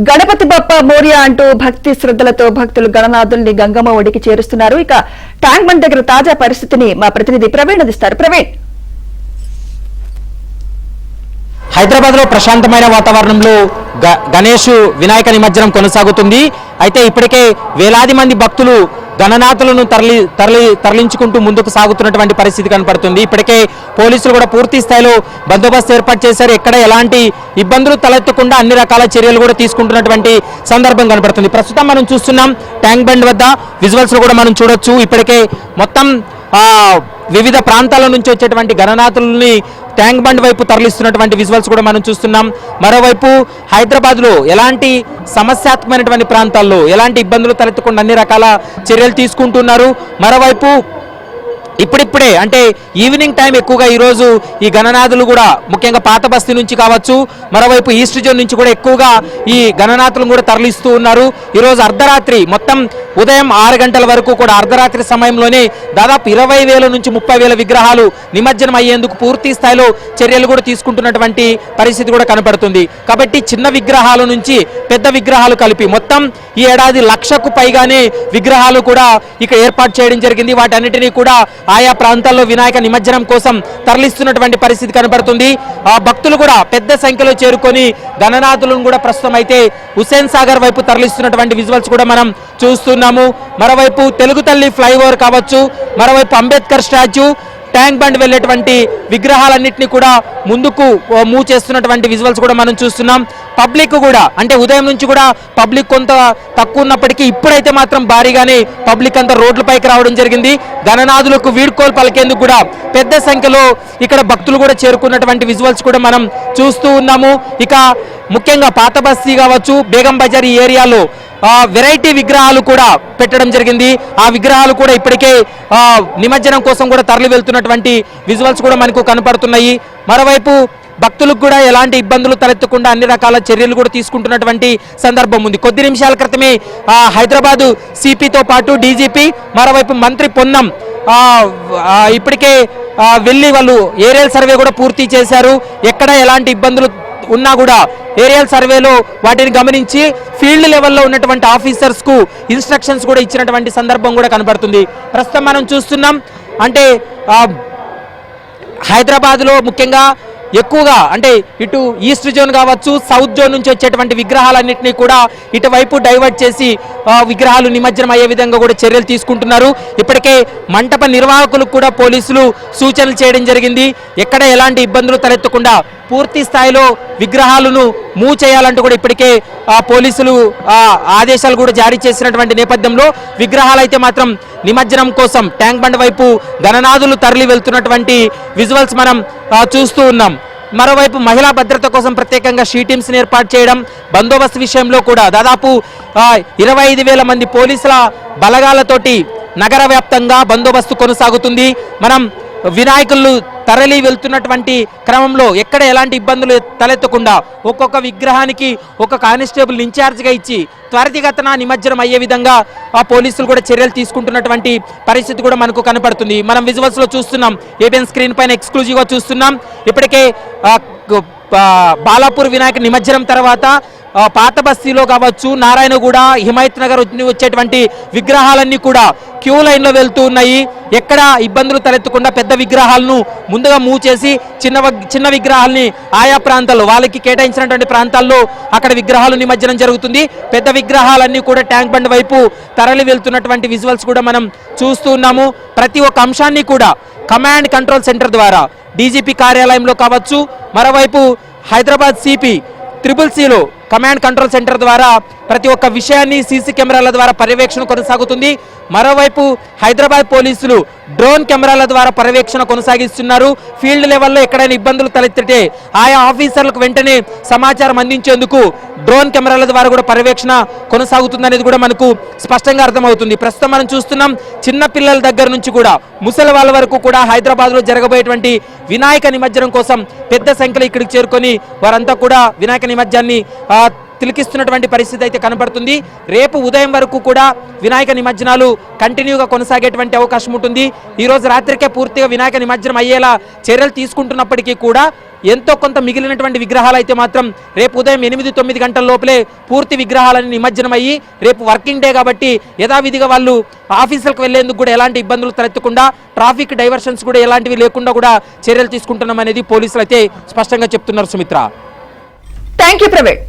గణపతి బప్ప మోరియా అంటూ భక్తి శ్రద్ధలతో భక్తులు గణనాథుల్ని గంగమ్మ ఒడికి చేరుస్తున్నారు. ఇక ట్యాంక్ బండ్ దగ్గర తాజా పరిస్థితిని మా ప్రతినిధి ప్రవీణ్ అందిస్తారు. ప్రవీణ్, హైదరాబాద్ లో ప్రశాంతమైన వాతావరణంలో గణేష్ వినాయక నిమజ్జనం కొనసాగుతుంది. అయితే ఇప్పటికే వేలాది మంది భక్తులు గణనాథులను తరలించుకుంటూ ముందుకు సాగుతున్నటువంటి పరిస్థితి కనపడుతుంది. ఇప్పటికే పోలీసులు కూడా పూర్తి స్థాయిలో బందోబస్తు ఏర్పాటు చేశారు. ఎక్కడ ఎలాంటి ఇబ్బందులు తలెత్తకుండా అన్ని రకాల చర్యలు కూడా తీసుకుంటున్నటువంటి సందర్భం కనపడుతుంది. ప్రస్తుతం మనం చూస్తున్నాం ట్యాంక్ బండ్ వద్ద విజువల్స్ కూడా మనం చూడొచ్చు. ఇప్పటికే మొత్తం వివిధ ప్రాంతాల నుంచి వచ్చేటువంటి గణనాథుల్ని ట్యాంక్ బండ్ వైపు తరలిస్తున్నటువంటి విజువల్స్ కూడా మనం చూస్తున్నాం. మరోవైపు హైదరాబాద్ లో ఎలాంటి సమస్యాత్మకమైనటువంటి ప్రాంతాల్లో ఎలాంటి ఇబ్బందులు తలెత్తకుండా అన్ని రకాల చర్యలు తీసుకుంటున్నారు. మరోవైపు ఇప్పుడిప్పుడే అంటే ఈవినింగ్ టైం ఎక్కువగా ఈరోజు ఈ గణనాథులు కూడా ముఖ్యంగా పాత బస్తీ నుంచి కావచ్చు, మరోవైపు ఈస్ట్ జోన్ నుంచి కూడా ఎక్కువగా ఈ గణనాథులను కూడా తరలిస్తూ ఉన్నారు. ఈరోజు అర్ధరాత్రి మొత్తం ఉదయం 6 గంటల వరకు కూడా అర్ధరాత్రి సమయంలోనే దాదాపు 20,000 నుంచి 30,000 విగ్రహాలు నిమజ్జనం అయ్యేందుకు పూర్తి స్థాయిలో చర్యలు కూడా తీసుకుంటున్నటువంటి పరిస్థితి కూడా కనపడుతుంది. కాబట్టి చిన్న విగ్రహాల నుంచి పెద్ద విగ్రహాలు కలిపి మొత్తం ఈ ఏడాది 1,00,000కు పైగానే విగ్రహాలు కూడా ఇక్కడ ఏర్పాటు చేయడం జరిగింది. వాటన్నిటినీ కూడా ఆయా ప్రాంతాల్లో వినాయక నిమజ్జనం కోసం తరలిస్తున్నటువంటి పరిస్థితి కనబడుతుంది. ఆ భక్తులు కూడా పెద్ద సంఖ్యలో చేరుకొని గణనాథులను కూడా ప్రస్తుతం అయితే హుస్సేన్ సాగర్ వైపు తరలిస్తున్నటువంటి విజువల్స్ కూడా మనం చూస్తున్నాము. మరోవైపు తెలుగు తల్లి ఫ్లైఓవర్ కావచ్చు, మరోవైపు అంబేద్కర్ స్టాచ్యూ, ట్యాంక్ బండ్ వెళ్ళేటువంటి విగ్రహాలన్నింటినీ కూడా ముందుకు మూవ్ చేస్తున్నటువంటి విజువల్స్ కూడా మనం చూస్తున్నాం. పబ్లిక్ కూడా అంటే ఉదయం నుంచి కూడా పబ్లిక్ కొంత తక్కువ ఉన్నప్పటికీ ఇప్పుడైతే మాత్రం భారీగానే పబ్లిక్ అంతా రోడ్లపైకి రావడం జరిగింది. గణనాథులకు వీడ్కోలు పలికేందుకు కూడా పెద్ద సంఖ్యలో ఇక్కడ భక్తులు కూడా చేరుకున్నటువంటి విజువల్స్ కూడా మనం చూస్తూ ఉన్నాము. ఇక ముఖ్యంగా పాత బస్తీ కావచ్చు, బేగం బజార్ ఈ ఏరియాలో వెరైటీ విగ్రహాలు కూడా పెట్టడం జరిగింది. ఆ విగ్రహాలు కూడా ఇప్పటికే నిమజ్జనం కోసం కూడా తరలి వెళ్తున్నటువంటి విజువల్స్ కూడా మనకు కనపడుతున్నాయి. మరోవైపు భక్తులకు కూడా ఎలాంటి ఇబ్బందులు తలెత్తకుండా అన్ని రకాల చర్యలు కూడా తీసుకుంటున్నటువంటి సందర్భం ఉంది. కొద్ది నిమిషాల క్రితమే హైదరాబాదు సిపితో పాటు డీజీపీ, మరోవైపు మంత్రి పొన్నం ఇప్పటికే వెళ్ళి వాళ్ళు ఏరియల్ సర్వే కూడా పూర్తి చేశారు. ఎక్కడ ఎలాంటి ఇబ్బందులు ఉన్నా కూడా ఏరియల్ సర్వేలో వాటిని గమనించి ఫీల్డ్ లెవెల్లో ఉన్నటువంటి ఆఫీసర్స్ కు ఇన్స్ట్రక్షన్స్ కూడా ఇచ్చినటువంటి సందర్భం కూడా కనబడుతుంది. ప్రస్తుతం మనం చూస్తున్నాం అంటే హైదరాబాద్ లో ముఖ్యంగా ఎక్కువగా అంటే ఇటు ఈస్ట్ జోన్ కావచ్చు, సౌత్ జోన్ నుంచి వచ్చేటువంటి విగ్రహాలన్నింటినీ కూడా ఇటువైపు డైవర్ట్ చేసి విగ్రహాలు నిమజ్జనం అయ్యే విధంగా కూడా చర్యలు తీసుకుంటున్నారు. ఇప్పటికే మంటప నిర్వాహకులకు కూడా పోలీసులు సూచనలు చేయడం జరిగింది. ఎక్కడ ఎలాంటి ఇబ్బందులు తలెత్తకుండా పూర్తి స్థాయిలో విగ్రహాలను మూవ్ చేయాలంటూ కూడా ఇప్పటికే పోలీసులు ఆదేశాలు కూడా జారీ చేసినటువంటి నేపథ్యంలో విగ్రహాలు అయితే మాత్రం నిమజ్జనం కోసం ట్యాంక్ బండ్ వైపు గణనాథులు తరలి వెళ్తున్నటువంటి విజువల్స్ మనం చూస్తూ ఉన్నాం. మరోవైపు మహిళా భద్రత కోసం ప్రత్యేకంగా షీ టీమ్స్ని ఏర్పాటు చేయడం, బందోబస్తు విషయంలో కూడా దాదాపు 25,000 మంది పోలీసుల బలగాలతోటి నగర వ్యాప్తంగా బందోబస్తు కొనసాగుతుంది. మనం వినాయకులు తరలి వెళ్తున్నటువంటి క్రమంలో ఎక్కడ ఎలాంటి ఇబ్బందులు తలెత్తకుండా ఒక్కొక్క విగ్రహానికి ఒక కానిస్టేబుల్ ఇన్ఛార్జ్గా ఇచ్చి త్వరితగతిన నిమజ్జనం అయ్యే విధంగా ఆ పోలీసులు కూడా చర్యలు తీసుకుంటున్నటువంటి పరిస్థితి కూడా మనకు కనపడుతుంది. మనం విజువల్స్ లో చూస్తున్నాం, ఏబిఎన్ స్క్రీన్ పైన ఎక్స్క్లూజివ్ గా చూస్తున్నాం. ఇప్పటికే బాలాపూర్ వినాయక నిమజ్జనం తర్వాత పాత బస్తీలో కావచ్చు, నారాయణగూడ, హిమాయత్ నగర్ వచ్చేటువంటి విగ్రహాలన్నీ కూడా క్యూ లైన్లో వెళ్తూ ఉన్నాయి. ఎక్కడ ఇబ్బందులు తలెత్తకుండా పెద్ద విగ్రహాలను ముందుగా మూవ్ చేసి చిన్న విగ్రహాలని ఆయా ప్రాంతాల్లో వాళ్ళకి కేటాయించినటువంటి ప్రాంతాల్లో అక్కడ విగ్రహాలు నిమజ్జనం జరుగుతుంది. పెద్ద విగ్రహాలన్నీ కూడా ట్యాంక్ బండ్ వైపు తరలి వెళ్తున్నటువంటి విజువల్స్ కూడా మనం చూస్తూ ఉన్నాము. ప్రతి ఒక్క అంశాన్ని కూడా కమాండ్ కంట్రోల్ సెంటర్ ద్వారా డీజీపీ కార్యాలయంలో కావచ్చు, మరోవైపు హైదరాబాద్ సిపి CCCలో కమాండ్ కంట్రోల్ సెంటర్ ద్వారా ప్రతి ఒక్క విషయాన్ని సీసీ కెమెరాల ద్వారా పర్యవేక్షణ కొనసాగుతుంది. మరోవైపు హైదరాబాద్ పోలీసులు డ్రోన్ కెమెరాల ద్వారా పర్యవేక్షణ కొనసాగిస్తున్నారు. ఫీల్డ్ లెవెల్లో ఎక్కడైనా ఇబ్బందులు తలెత్తితే ఆయా ఆఫీసర్లకు వెంటనే సమాచారం అందించేందుకు డ్రోన్ కెమెరాల ద్వారా కూడా పర్యవేక్షణ కొనసాగుతుందనేది కూడా మనకు స్పష్టంగా అర్థమవుతుంది. ప్రస్తుతం మనం చూస్తున్నాం చిన్న పిల్లల దగ్గర నుంచి కూడా ముసలి వాళ్ళ వరకు కూడా హైదరాబాద్లో జరగబోయేటువంటి వినాయక నిమజ్జనం కోసం పెద్ద సంఖ్యలో ఇక్కడికి చేరుకొని వారంతా కూడా వినాయక నిమజ్జనాన్ని తిలకిస్తున్నటువంటి పరిస్థితి అయితే కనబడుతుంది. రేపు ఉదయం వరకు కూడా వినాయక నిమజ్జనాలు కంటిన్యూగా కొనసాగేటువంటి అవకాశం ఉంటుంది. ఈ రోజు రాత్రికే పూర్తిగా వినాయక నిమజ్జనం అయ్యేలా చర్యలు తీసుకుంటున్నప్పటికీ కూడా ఎంతో కొంత మిగిలినటువంటి విగ్రహాలు అయితే మాత్రం రేపు ఉదయం 8-9 గంటల లోపలే పూర్తి విగ్రహాలను నిమజ్జనమయ్యి రేపు వర్కింగ్ డే కాబట్టి యథావిధిగా వాళ్ళు ఆఫీసులకు వెళ్లేందుకు కూడా ఎలాంటి ఇబ్బందులు తలెత్తకుండా ట్రాఫిక్ డైవర్షన్స్ కూడా ఎలాంటివి లేకుండా కూడా చర్యలు తీసుకుంటున్నాం అనేది పోలీసులు అయితే స్పష్టంగా చెప్తున్నారు. Sumitra, thank you Praveen.